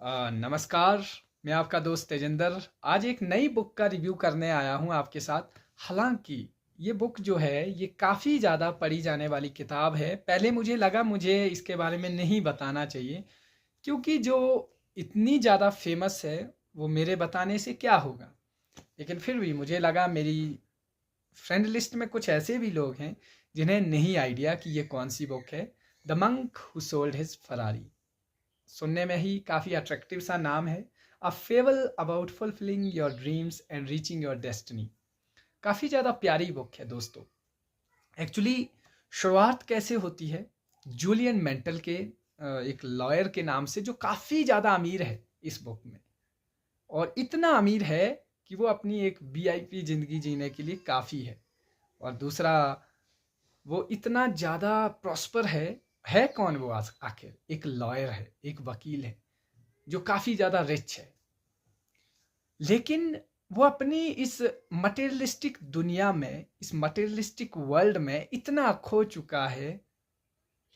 नमस्कार। मैं आपका दोस्त तेजिंदर आज एक नई बुक का रिव्यू करने आया हूँ आपके साथ। हालांकि ये बुक जो है ये काफ़ी ज़्यादा पढ़ी जाने वाली किताब है। पहले मुझे लगा मुझे इसके बारे में नहीं बताना चाहिए, क्योंकि जो इतनी ज़्यादा फेमस है वो मेरे बताने से क्या होगा। लेकिन फिर भी मुझे लगा मेरी फ्रेंड लिस्ट में कुछ ऐसे भी लोग हैं जिन्हें नहीं आइडिया कि ये कौन सी बुक है। The monk who sold his Ferrari. सुनने में ही काफ़ी अट्रैक्टिव सा नाम है। A fable about fulfilling your dreams and reaching your destiny. काफ़ी ज़्यादा प्यारी बुक है दोस्तों। एक्चुअली शुरुआत कैसे होती है, जूलियन मेंटल के एक लॉयर के नाम से, जो काफ़ी ज़्यादा अमीर है इस बुक में। और इतना अमीर है कि वो अपनी एक वीआईपी ज़िंदगी जीने के लिए काफ़ी है। और दूसरा, वो इतना ज़्यादा प्रॉस्पर है कौन वो आखिर एक लॉयर है, एक वकील है जो काफ़ी ज़्यादा रिच है। लेकिन वो अपनी इस मटेरियलिस्टिक दुनिया में, इस मटेरियलिस्टिक वर्ल्ड में इतना खो चुका है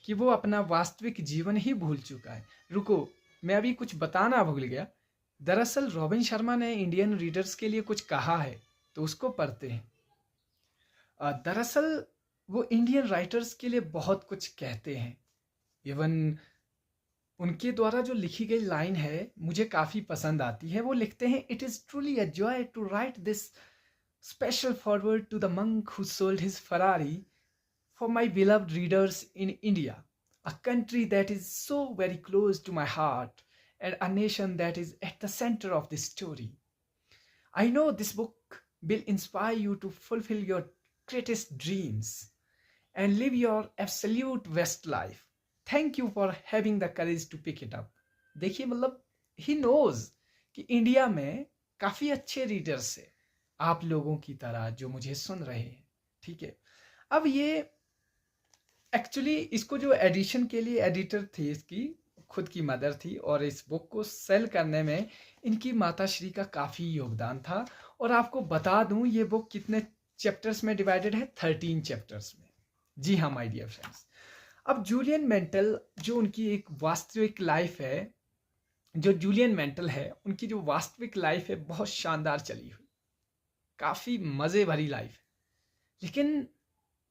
कि वो अपना वास्तविक जीवन ही भूल चुका है। रुको, मैं अभी कुछ बताना भूल गया। दरअसल रॉबिन शर्मा ने इंडियन रीडर्स के लिए कुछ कहा है, तो उसको पढ़ते हैं। दरअसल वो इंडियन राइटर्स के लिए बहुत कुछ कहते हैं। इवन उनके द्वारा जो लिखी गई लाइन है मुझे काफ़ी पसंद आती है। वो लिखते हैं, it is truly a joy to write this special foreword to the monk who sold his Ferrari for my beloved readers in India, a country that is so very close to my heart and a nation that is at the centre of this story. I know this book will inspire you to fulfill your greatest dreams and live your absolute best life. Thank you for having the courage to pick it up. देखिए, मतलब he knows कि India में काफ़ी अच्छे readers है, आप लोगों की तरह जो मुझे सुन रहे हैं। ठीक है, अब ये एक्चुअली इसको जो एडिशन के लिए एडिटर थी, इसकी खुद की मदर थी, और इस बुक को सेल करने में इनकी माताश्री का काफ़ी योगदान था। और आपको बता दूं, ये बुक कितने चैप्टर्स में डिवाइडेड है? 13 चैप्टर्स में। जी हाँ माय डियर फ्रेंड्स। अब जूलियन मेंटल जो उनकी एक वास्तविक लाइफ है, जो जूलियन मेंटल है उनकी जो वास्तविक लाइफ है बहुत शानदार चली हुई, काफ़ी मज़े भरी लाइफ है। लेकिन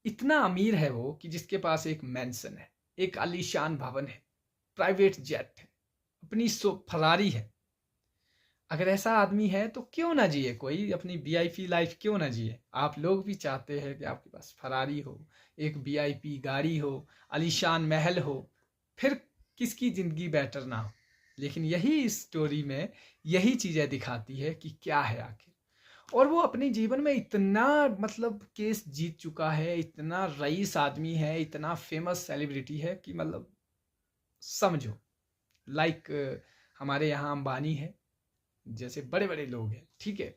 इतना अमीर है वो कि जिसके पास एक मैंसन है, एक आलीशान भवन है, प्राइवेट जेट है, अपनी फरारी है। अगर ऐसा आदमी है तो क्यों ना जिए कोई अपनी वीआईपी लाइफ, क्यों ना जिए? आप लोग भी चाहते हैं कि आपके पास फरारी हो, एक वीआईपी गाड़ी हो, आलीशान महल हो, फिर किसकी ज़िंदगी बेटर ना हो। लेकिन यही इस स्टोरी में यही चीज़ें दिखाती है कि क्या है आखिर। और वो अपने जीवन में इतना मतलब केस जीत चुका है, इतना रईस आदमी है, इतना फेमस सेलिब्रिटी है कि मतलब समझो, लाइक हमारे यहाँ अंबानी है जैसे बड़े बड़े लोग हैं। ठीक है,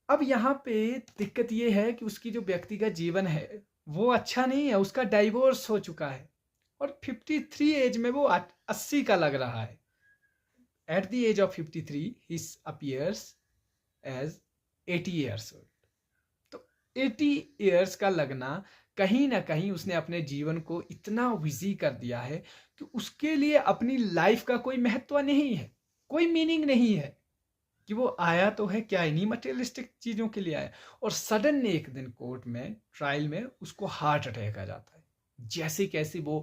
अब यहाँ पे दिक्कत ये है कि उसकी जो व्यक्तिगत जीवन है वो अच्छा नहीं है। उसका डाइवोर्स हो चुका है और 53 एज में वो 80 का लग रहा है। एट द एज ऑफ 53 ही अपीयर्स एज 80 ईयर्स ओल्ड। तो 80 ईयर्स का लगना कहीं ना कहीं उसने अपने जीवन को इतना बिजी कर दिया है कि उसके लिए अपनी लाइफ का कोई महत्व नहीं है, कोई मीनिंग नहीं है। कि वो आया तो है क्या, इन्हीं मटेरियलिस्टिक चीज़ों के लिए आया। और सडन एक दिन कोर्ट में ट्रायल में उसको हार्ट अटैक आ जाता है। जैसे कैसे वो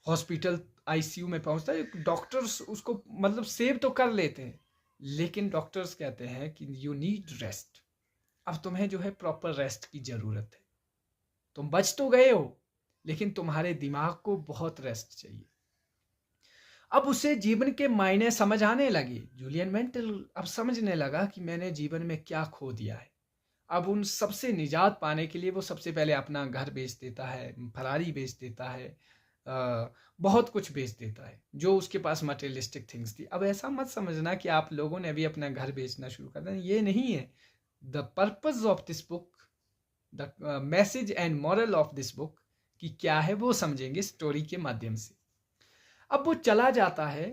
हॉस्पिटल आईसीयू में पहुंचता है, डॉक्टर्स उसको मतलब सेव तो कर लेते हैं, लेकिन डॉक्टर्स कहते हैं कि यू नीड रेस्ट। अब तुम्हें जो है प्रॉपर रेस्ट की ज़रूरत है। तुम बच तो गए हो, लेकिन तुम्हारे दिमाग को बहुत रेस्ट चाहिए। अब उसे जीवन के मायने समझ आने लगे। जूलियन मेंटल अब समझने लगा कि मैंने जीवन में क्या खो दिया है। अब उन सबसे निजात पाने के लिए वो सबसे पहले अपना घर बेच देता है, फरारी बेच देता है, बहुत कुछ बेच देता है जो उसके पास मटेरियलिस्टिक थिंग्स थी। अब ऐसा मत समझना कि आप लोगों ने भी अपना घर बेचना शुरू कर देना, ये नहीं है। The purpose of this book, the message and moral of this book कि क्या है वो समझेंगे स्टोरी के माध्यम से। अब वो चला जाता है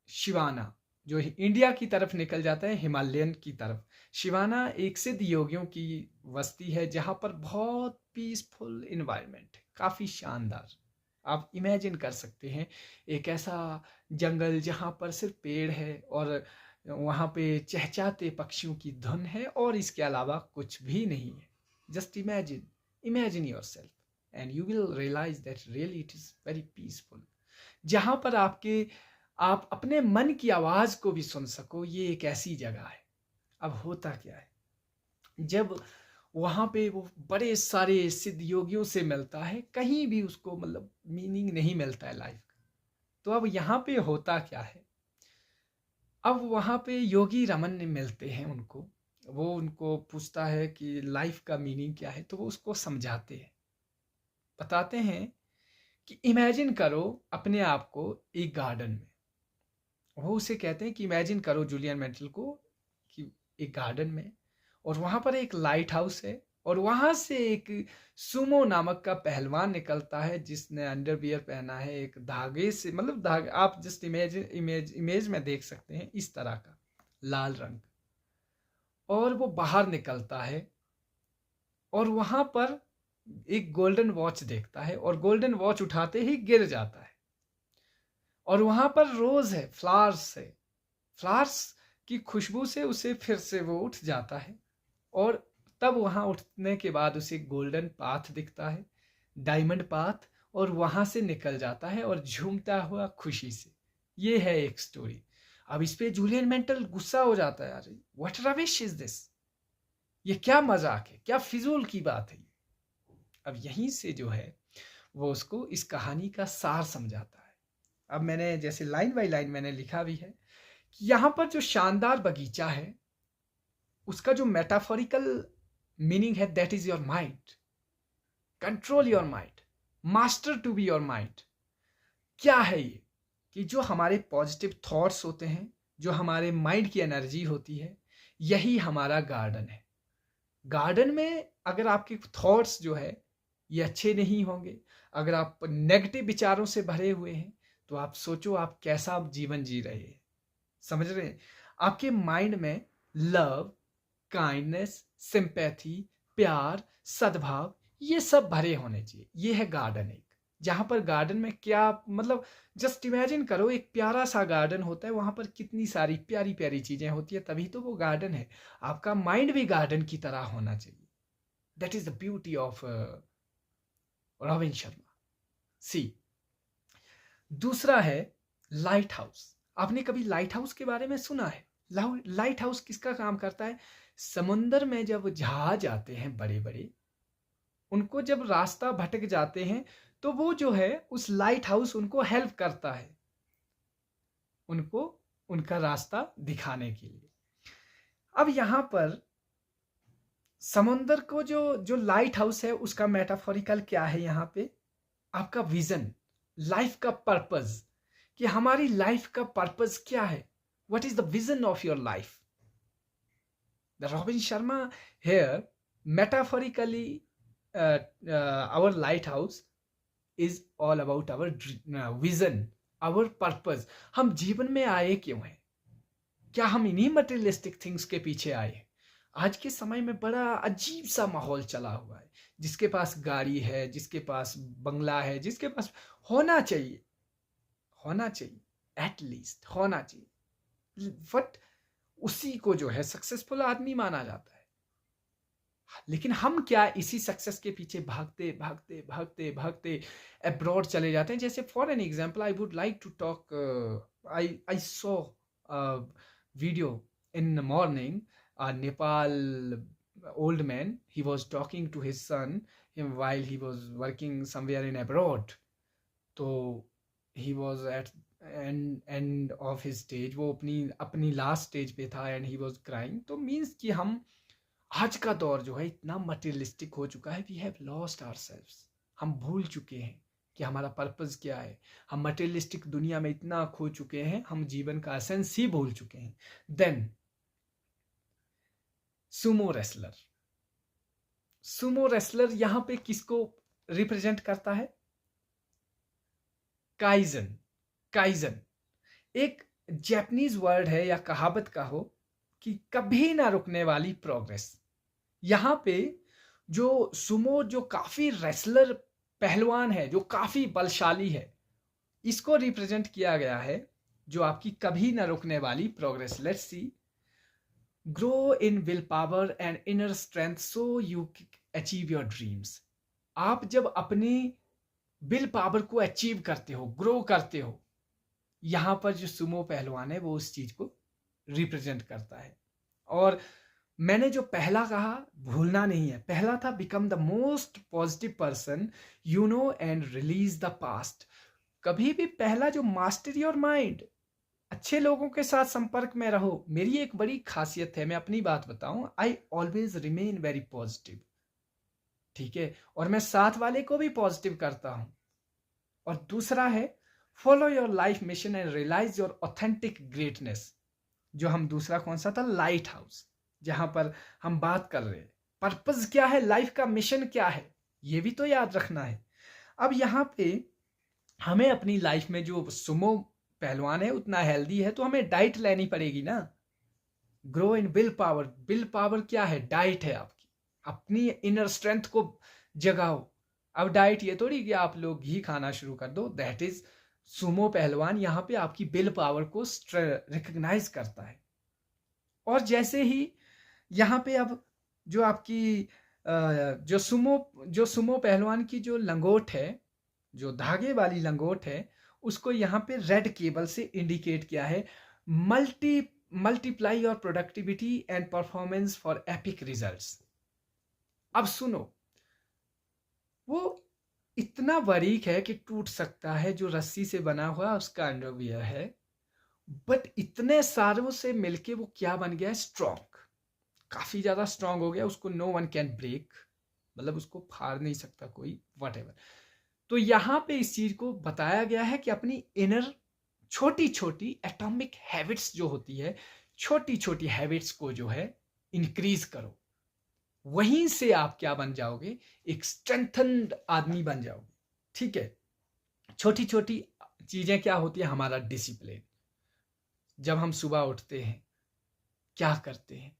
शिवाना, जो इंडिया की तरफ निकल जाता है, हिमालयन की तरफ। शिवाना एक सिद्ध योगियों की बस्ती है जहाँ पर बहुत पीसफुल इन्वायरमेंट है, काफ़ी शानदार। आप इमेजिन कर सकते हैं एक ऐसा जंगल जहाँ पर सिर्फ पेड़ है और वहाँ पे चहचहाते पक्षियों की धुन है और इसके अलावा कुछ भी नहीं है। Just imagine, imagine yourself and you will realise that really it is very peaceful. जहाँ पर आप अपने मन की आवाज़ को भी सुन सको, ये एक ऐसी जगह है। अब होता क्या है, जब वहाँ पे वो बड़े सारे सिद्ध योगियों से मिलता है, कहीं भी उसको मतलब मीनिंग नहीं मिलता है लाइफ का। तो अब यहाँ पे होता क्या है, अब वहाँ पे योगी रमन ने मिलते हैं उनको, वो उनको पूछता है कि लाइफ का मीनिंग क्या है, तो वो उसको समझाते हैं, बताते हैं कि इमेजिन करो अपने आप को एक गार्डन में। वो उसे कहते हैं कि इमेजिन करो जूलियन मेंटल को कि एक गार्डन में, और वहाँ पर एक लाइट हाउस है, और वहाँ से एक सुमो नामक का पहलवान निकलता है जिसने अंडरवियर पहना है, एक धागे से, मतलब धागे, आप जस्ट इमेज में देख सकते हैं इस तरह का लाल रंग, और वो बाहर निकलता है और वहाँ पर एक गोल्डन वॉच देखता है, और गोल्डन वॉच उठाते ही गिर जाता है, और वहाँ पर रोज है, फ्लावर्स है, फ्लावर्स की खुशबू से उसे फिर से वो उठ जाता है, और तब वहाँ उठने के बाद उसे गोल्डन पाथ दिखता है, डायमंड पाथ, और वहाँ से निकल जाता है और झूमता हुआ खुशी से। ये है एक स्टोरी। अब इस पे जूलियन मेंटल गुस्सा हो जाता है, अरे व्हाट रविश इज दिस, ये क्या मजाक है, क्या फिजूल की बात है। अब यहीं से जो है वो उसको इस कहानी का सार समझाता है। अब मैंने जैसे लाइन बाय लाइन मैंने लिखा भी है कि यहाँ पर जो शानदार बगीचा है उसका जो मेटाफोरिकल मीनिंग है, that is your mind, control your mind, master to be your mind. क्या है ये, कि जो हमारे पॉजिटिव थॉट्स होते हैं, जो हमारे माइंड की एनर्जी होती है, यही हमारा गार्डन है। गार्डन में अगर आपके थॉट्स जो है ये अच्छे नहीं होंगे, अगर आप नेगेटिव विचारों से भरे हुए हैं, तो आप सोचो आप कैसा आप जीवन जी रहे हैं। समझ रहे हैं, आपके माइंड में लव, काइंडनेस, सिंपैथी, प्यार, सद्भाव, ये सब भरे होने चाहिए। ये है गार्डन एक, जहाँ पर गार्डन में क्या मतलब, जस्ट इमेजिन करो एक प्यारा सा गार्डन होता है, वहाँ पर कितनी सारी प्यारी प्यारी चीज़ें होती है, तभी तो वो गार्डन है। आपका माइंड भी गार्डन की तरह होना चाहिए। That is the beauty of Robin Sharma. See, दूसरा है लाइट हाउस। आपने कभी लाइट हाउस के बारे में सुना है? लाइट हाउस किसका काम करता है? समुंदर में जब जहाज आते हैं बड़े बड़े, उनको जब रास्ता भटक जाते हैं, तो वो जो है उस लाइट हाउस उनको हेल्प करता है, उनको उनका रास्ता दिखाने के लिए। अब यहां पर समुंदर को जो जो लाइट हाउस है उसका मेटाफोरिकल क्या है यहाँ पे? आपका विजन, लाइफ का पर्पस, कि हमारी लाइफ का पर्पस क्या है, what is the vision of your life. The Robin Sharma here metaphorically our lighthouse is all about our vision, our purpose। हम जीवन में आए क्यों हैं? क्या हम इन्हीं मटेरियलिस्टिक थिंग्स के पीछे आए हैं? आज के समय में बड़ा अजीब सा माहौल चला हुआ है। जिसके पास गाड़ी है, जिसके पास बंगला है, जिसके पास होना चाहिए, होना चाहिए, एटलीस्ट होना चाहिए, बट उसी को जो है सक्सेसफुल आदमी माना जाता है। लेकिन हम क्या इसी सक्सेस के पीछे भागते भागते भागते भागते अब्रॉड चले जाते हैं। जैसे for an example I would like to talk, I saw video in the morning, Nepal old man, he was talking to his son while he was working somewhere in abroad। तो he was at end of his stage, वो अपनी last stage पे था, and he was crying। तो means कि हम आज का दौर जो है इतना मटेरियलिस्टिक हो चुका है, वी हैव लॉस्ट आवरसेल्व्स। हम भूल चुके हैं कि हमारा पर्पस क्या है। हम मटेरियलिस्टिक दुनिया में इतना खो चुके हैं, हम जीवन का एसेंस ही भूल चुके हैं। Then sumo wrestler, sumo wrestler यहां पे किसको रिप्रेजेंट करता है? काइजन। काइजन एक जैपनीज वर्ड है या कहावत का हो कि कभी ना रुकने वाली प्रोग्रेस। यहाँ पे जो सुमो, जो काफी रेसलर पहलवान है, जो काफी बलशाली है, इसको रिप्रेजेंट किया गया है, जो आपकी कभी ना रुकने वाली progress. Let's see, grow in will power and inner strength so you achieve your dreams. आप जब अपनी विल पावर को अचीव करते हो, ग्रो करते हो, यहां पर जो सुमो पहलवान है वो उस चीज को रिप्रेजेंट करता है। और मैंने जो पहला कहा भूलना नहीं है, पहला था become the most positive person you know and release the past. कभी भी पहला जो मास्टर योर माइंड, अच्छे लोगों के साथ संपर्क में रहो। मेरी एक बड़ी खासियत है, मैं अपनी बात बताऊं, I always remain very positive, ठीक है, और मैं साथ वाले को भी पॉजिटिव करता हूं। और दूसरा है follow your life mission and realise your authentic greatness. जो हम दूसरा कौन सा था, लाइट हाउस, जहां पर हम बात कर रहे हैं पर्पस क्या है, लाइफ का मिशन क्या है, ये भी तो याद रखना है। अब यहाँ पे हमें अपनी लाइफ में जो सुमो पहलवान है उतना हेल्दी है, तो हमें डाइट लेनी पड़ेगी ना। Grow in will power, will power क्या है, डाइट है आपकी, अपनी इनर स्ट्रेंथ को जगाओ। अब डाइट ये थोड़ी कि आप लोग घी खाना शुरू कर दो, दैट इज सुमो पहलवान यहाँ पे आपकी विल पावर को रिकग्नाइज करता है। और जैसे ही यहाँ पे अब जो आपकी जो सुमो पहलवान की जो लंगोट है, जो धागे वाली लंगोट है, उसको यहाँ पे रेड केबल से इंडिकेट किया है, multiply your productivity and performance for epic results. अब सुनो, वो इतना बारीक है कि टूट सकता है, जो रस्सी से बना हुआ उसका अंडरवियर है, बट इतने सारों से मिलके वो क्या बन गया है, स्ट्रॉन्ग, काफी ज्यादा स्ट्रॉन्ग हो गया, उसको नो वन कैन ब्रेक, मतलब उसको फाड़ नहीं सकता कोई, व्हाटएवर। तो यहां पे इस चीज को बताया गया है कि अपनी इनर छोटी छोटी एटॉमिक हैबिट्स जो होती है, छोटी छोटी हैबिट्स को जो है इंक्रीज करो, वहीं से आप क्या बन जाओगे, एक स्ट्रेंथन्ड आदमी बन जाओगे, ठीक है। छोटी छोटी चीजें क्या होती है, हमारा डिसिप्लिन। जब हम सुबह उठते हैं क्या करते हैं,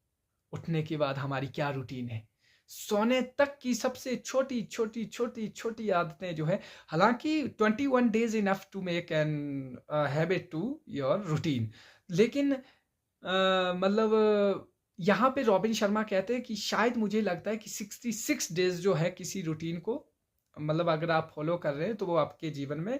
उठने के बाद हमारी क्या रूटीन है, सोने तक की सबसे छोटी छोटी छोटी छोटी आदतें जो है, हालांकि 21 days enough to make an habit to your routine, लेकिन मतलब यहाँ पे रॉबिन शर्मा कहते हैं कि शायद मुझे लगता है कि 66 डेज जो है किसी रूटीन को, मतलब अगर आप फॉलो कर रहे हैं तो वो आपके जीवन में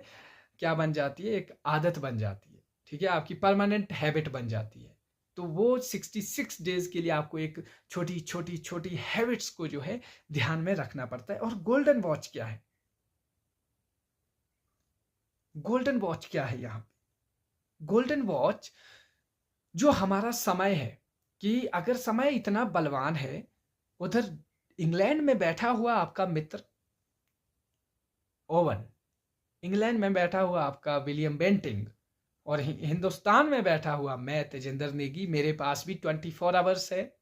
क्या बन जाती है, एक आदत बन जाती है, ठीक है, आपकी परमानेंट हैबिट बन जाती है। तो वो 66 डेज के लिए आपको एक छोटी छोटी छोटी हैबिट्स को जो है ध्यान में रखना पड़ता है। और गोल्डन वॉच क्या है, गोल्डन वॉच क्या है यहाँ पे, गोल्डन वॉच जो हमारा समय है, कि अगर समय इतना बलवान है, उधर इंग्लैंड में बैठा हुआ आपका मित्र ओवन, इंग्लैंड में बैठा हुआ आपका विलियम बेंटिंग, और हिंदुस्तान में बैठा हुआ मैं तेजिंदर नेगी, मेरे पास भी 24 आवर्स है,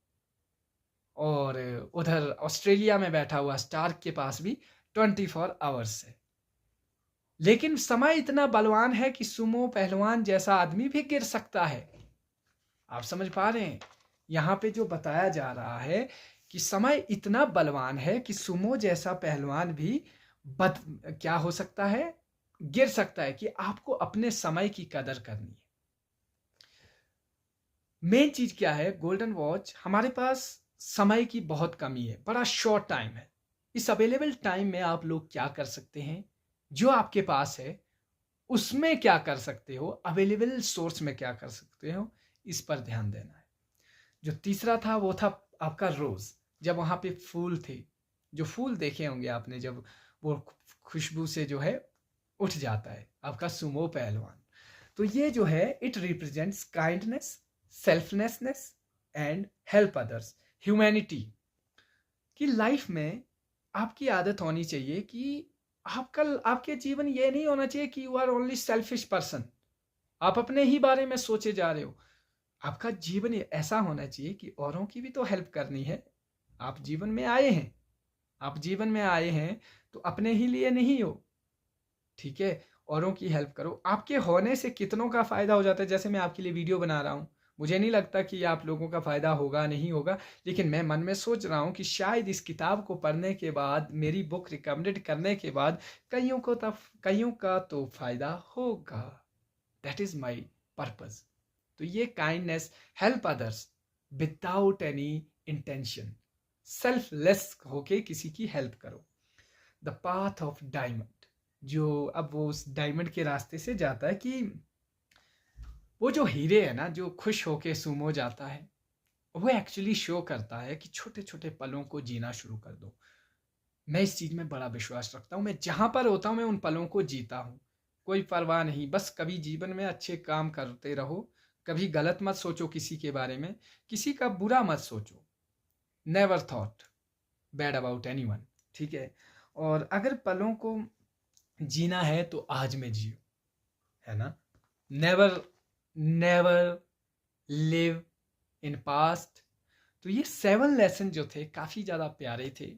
और उधर ऑस्ट्रेलिया में बैठा हुआ स्टार्क के पास भी 24 आवर्स है। लेकिन समय इतना बलवान है कि सुमो पहलवान जैसा आदमी भी गिर सकता है। आप समझ पा रहे हैं, यहाँ पे जो बताया जा रहा है कि समय इतना बलवान है कि सुमो जैसा पहलवान भी क्या हो सकता है, गिर सकता है, कि आपको अपने समय की कदर करनी है। मेन चीज क्या है, गोल्डन वॉच, हमारे पास समय की बहुत कमी है, बड़ा शॉर्ट टाइम है। इस अवेलेबल टाइम में आप लोग क्या कर सकते हैं, जो आपके पास है उसमें क्या कर सकते हो, अवेलेबल सोर्स में क्या कर सकते हो, इस पर ध्यान देना है। जो तीसरा था वो था आपका रोज, जब वहां पे फूल थे, जो फूल देखे होंगे आपने, जब वो खुशबू से जो है उठ जाता है आपका सुमो पहलवान। तो ये जो है it represents kindness, selflessness and help others, humanity. कि लाइफ में आपकी आदत होनी चाहिए कि आपके जीवन ये नहीं होना चाहिए कि you are only selfish person, आप अपने ही बारे में सोचे जा रहे हो। आपका जीवन ऐसा होना चाहिए कि औरों की भी तो हेल्प करनी है। आप जीवन में आए हैं, आप जीवन में आए हैं तो अपने ही लिए नहीं हो, ठीक है, औरों की हेल्प करो। आपके होने से कितनों का फायदा हो जाता है। जैसे मैं आपके लिए वीडियो बना रहा हूँ, मुझे नहीं लगता कि आप लोगों का फ़ायदा होगा नहीं होगा, लेकिन मैं मन में सोच रहा हूँ कि शायद इस किताब को पढ़ने के बाद, मेरी बुक रिकमेंडेड करने के बाद कईयों का तो फ़ायदा होगा। That is my purpose. तो ये kindness, help others without any intention, selfless होके किसी की हेल्प करो। द पाथ ऑफ डायमंड, जो अब वो उस डायमंड के रास्ते से जाता है कि वो जो हीरे है ना, जो खुश होके सुमो जाता है, वो एक्चुअली शो करता है कि छोटे छोटे पलों को जीना शुरू कर दो। मैं इस चीज़ में बड़ा विश्वास रखता हूँ। मैं जहाँ पर होता हूँ मैं उन पलों को जीता हूँ, कोई परवाह नहीं। बस कभी जीवन में अच्छे काम करते रहो, कभी गलत मत सोचो किसी के बारे में, किसी का बुरा मत सोचो। Never thought bad about anyone, ठीक है। और अगर पलों को जीना है तो आज में जियो, है ना। Never never live in past. तो ये 7 लेसन जो थे काफ़ी ज़्यादा प्यारे थे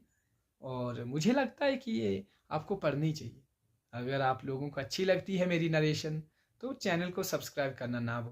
और मुझे लगता है कि ये आपको पढ़नी चाहिए। अगर आप लोगों को अच्छी लगती है मेरी नरेशन तो चैनल को सब्सक्राइब करना ना भूलें।